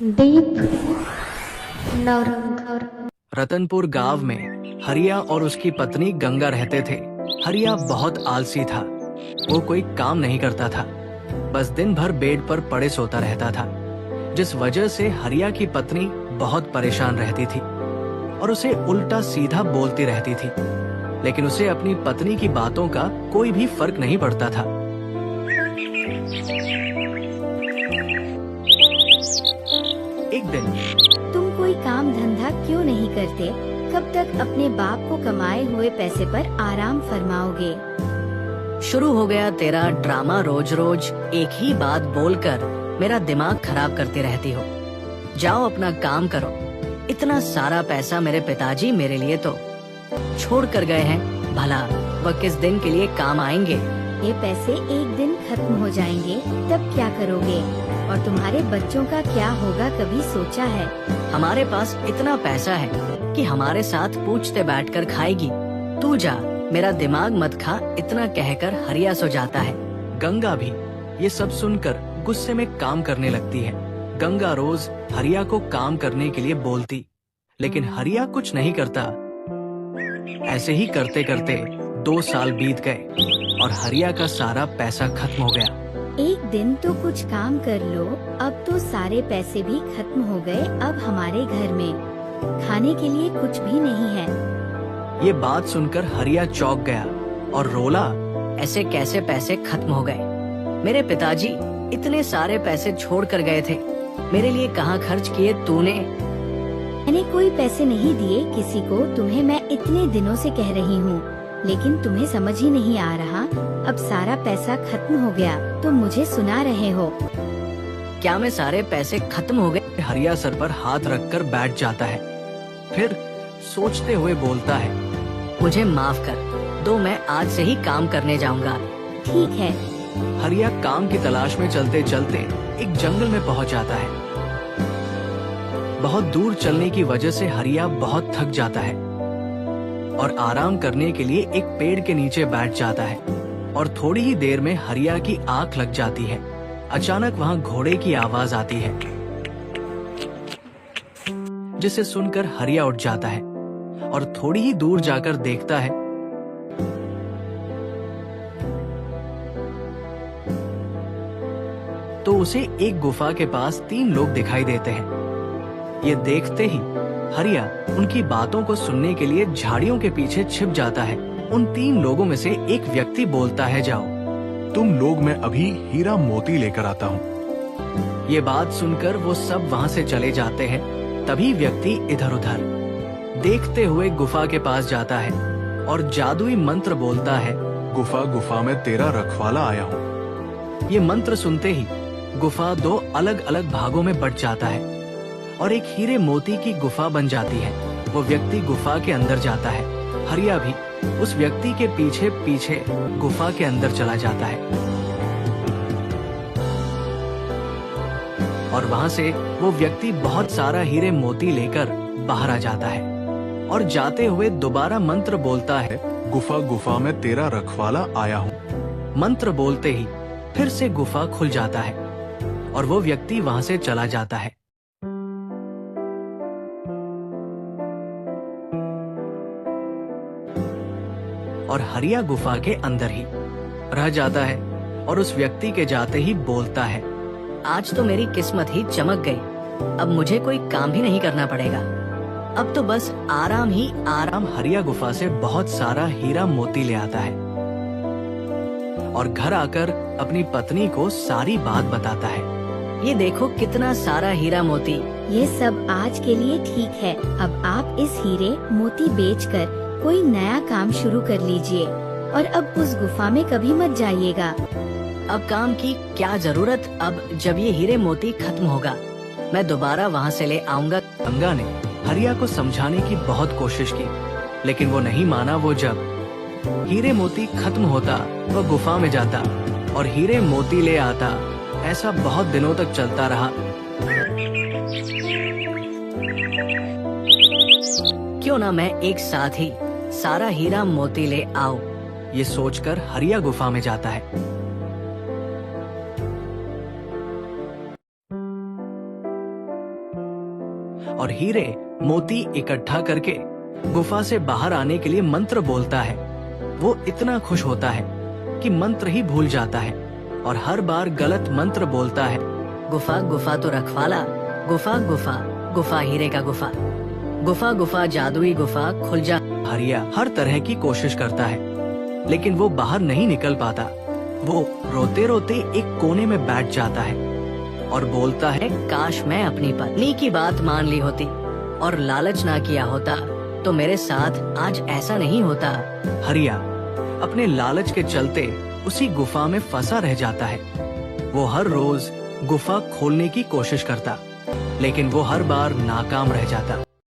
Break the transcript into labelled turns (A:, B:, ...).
A: दीप नवरंग।
B: रतनपुर गांव में हरिया और उसकी पत्नी गंगा रहते थे। हरिया बहुत आलसी था। वो कोई काम नहीं करता था, बस दिन भर बेड पर पड़े सोता रहता था, जिस वजह से हरिया की पत्नी बहुत परेशान रहती थी और उसे उल्टा सीधा बोलती रहती थी। लेकिन उसे अपनी पत्नी की बातों का कोई भी फर्क नहीं पड़ता था। एक दिन,
C: तुम कोई काम धंधा क्यों नहीं करते? कब तक अपने बाप को कमाए हुए पैसे पर आराम फरमाओगे?
D: शुरू हो गया तेरा ड्रामा। रोज रोज एक ही बात बोलकर मेरा दिमाग खराब करते रहती हो। जाओ अपना काम करो। इतना सारा पैसा मेरे पिताजी मेरे लिए तो छोड़ कर गए हैं। भला वह किस दिन के लिए काम आएंगे?
C: ये पैसे एक दिन खत्म हो जाएंगे, तब क्या करोगे? और तुम्हारे बच्चों का क्या होगा, कभी सोचा है?
D: हमारे पास इतना पैसा है कि हमारे साथ पूछते बैठकर खाएगी। तू जा, मेरा दिमाग मत खा। इतना कहकर हरिया सो जाता है।
B: गंगा भी ये सब सुनकर गुस्से में काम करने लगती है। गंगा रोज हरिया को काम करने के लिए बोलती, लेकिन हरिया कुछ नहीं करता। ऐसे ही करते करते 2 साल बीत गए और हरिया का सारा पैसा खत्म हो गया।
C: एक दिन तो कुछ काम कर लो। अब तो सारे पैसे भी खत्म हो गए। अब हमारे घर में खाने के लिए कुछ भी नहीं है।
B: ये बात सुनकर हरिया चौंक गया और रोला।
D: ऐसे कैसे पैसे खत्म हो गए? मेरे पिताजी इतने सारे पैसे छोड़ कर गए थे। मेरे लिए कहाँ खर्च किए तूने?
C: मैंने कोई पैसे नहीं दिए किसी को। तुम्हें मैं इतने दिनों से कह रही हूँ, लेकिन तुम्हें समझ ही नहीं आ रहा। अब सारा पैसा खत्म हो गया, तुम मुझे सुना रहे हो?
D: क्या मैं सारे पैसे खत्म हो गए?
B: हरिया सर पर हाथ रखकर बैठ जाता है, फिर सोचते हुए बोलता है,
D: मुझे माफ कर दो, मैं आज से ही काम करने जाऊंगा।
C: ठीक है।
B: हरिया काम की तलाश में चलते चलते एक जंगल में पहुंच जाता है। बहुत दूर चलने की वजह से हरिया बहुत थक जाता है और आराम करने के लिए एक पेड़ के नीचे बैठ जाता है। और थोड़ी ही देर में हरिया की आंख लग जाती है। अचानक वहाँ घोड़े की आवाज आती है, जिसे सुनकर हरिया उठ जाता है और थोड़ी ही दूर जाकर देखता है तो उसे एक गुफा के पास 3 लोग दिखाई देते हैं। ये देखते ही हरिया उनकी बातों को सुनने के लिए झाड़ियों के पीछे छिप जाता है। उन 3 लोगों में से एक व्यक्ति बोलता है, जाओ
E: तुम लोग, मैं अभी हीरा मोती लेकर आता हूँ।
B: ये बात सुनकर वो सब वहाँ से चले जाते हैं। तभी व्यक्ति इधर उधर देखते हुए गुफा के पास जाता है और जादुई मंत्र बोलता है,
E: गुफा गुफा में तेरा रखवाला आया हूँ।
B: ये मंत्र सुनते ही गुफा 2 अलग अलग भागों में बट जाता है और एक हीरे मोती की गुफा बन जाती है। वो व्यक्ति गुफा के अंदर जाता है। हरिया भी उस व्यक्ति के पीछे पीछे गुफा के अंदर चला जाता है और वहाँ से वो व्यक्ति बहुत सारा हीरे मोती लेकर बाहर आ जाता है और जाते हुए दोबारा मंत्र बोलता है,
E: गुफा गुफा में तेरा रखवाला आया हूँ।
B: मंत्र बोलते ही फिर से गुफा खुल जाता है और वो व्यक्ति वहाँ से चला जाता है। और हरिया गुफा के अंदर ही रह जाता है और उस व्यक्ति के जाते ही बोलता है,
D: आज तो मेरी किस्मत ही चमक गई। अब मुझे कोई काम भी नहीं करना पड़ेगा। अब तो बस आराम ही आराम।
B: हरिया गुफा से बहुत सारा हीरा मोती ले आता है और घर आकर अपनी पत्नी को सारी बात बताता है।
D: ये देखो कितना सारा हीरा मोती।
C: ये सब आज के लिए ठीक है। अब आप इस हीरे मोती बेचकर कोई नया काम शुरू कर लीजिए और अब उस गुफा में कभी मत जाइएगा।
D: अब काम की क्या जरूरत? अब जब ये हीरे मोती खत्म होगा, मैं दोबारा वहाँ से ले आऊंगा।
B: गंगा ने हरिया को समझाने की बहुत कोशिश की, लेकिन वो नहीं माना। वो जब हीरे मोती खत्म होता, वो गुफा में जाता और हीरे मोती ले आता। ऐसा बहुत दिनों तक चलता रहा।
D: क्यों ना मैं एक साथ ही सारा हीरा मोती ले आऊं?
B: ये सोचकर हरिया गुफा में जाता है। और हीरे मोती इकट्ठा करके गुफा से बाहर आने के लिए मंत्र बोलता है। वो इतना खुश होता है कि मंत्र ही भूल जाता है और हर बार गलत मंत्र बोलता है।
D: गुफा गुफा तो रखवाला, गुफा गुफा गुफा हीरे का गुफा, गुफा गुफा जादुई गुफा खुल जा।
B: हरिया हर तरह की कोशिश करता है लेकिन वो बाहर नहीं निकल पाता। वो रोते रोते एक कोने में बैठ जाता है और बोलता है,
D: काश मैं अपनी पत्नी की बात मान ली होती और लालच ना किया होता तो मेरे साथ आज ऐसा नहीं होता।
B: हरिया अपने लालच के चलते उसी गुफा में फंसा रह जाता है। वो हर रोज गुफा खोलने की कोशिश करता लेकिन वो हर बार नाकाम रह जाता।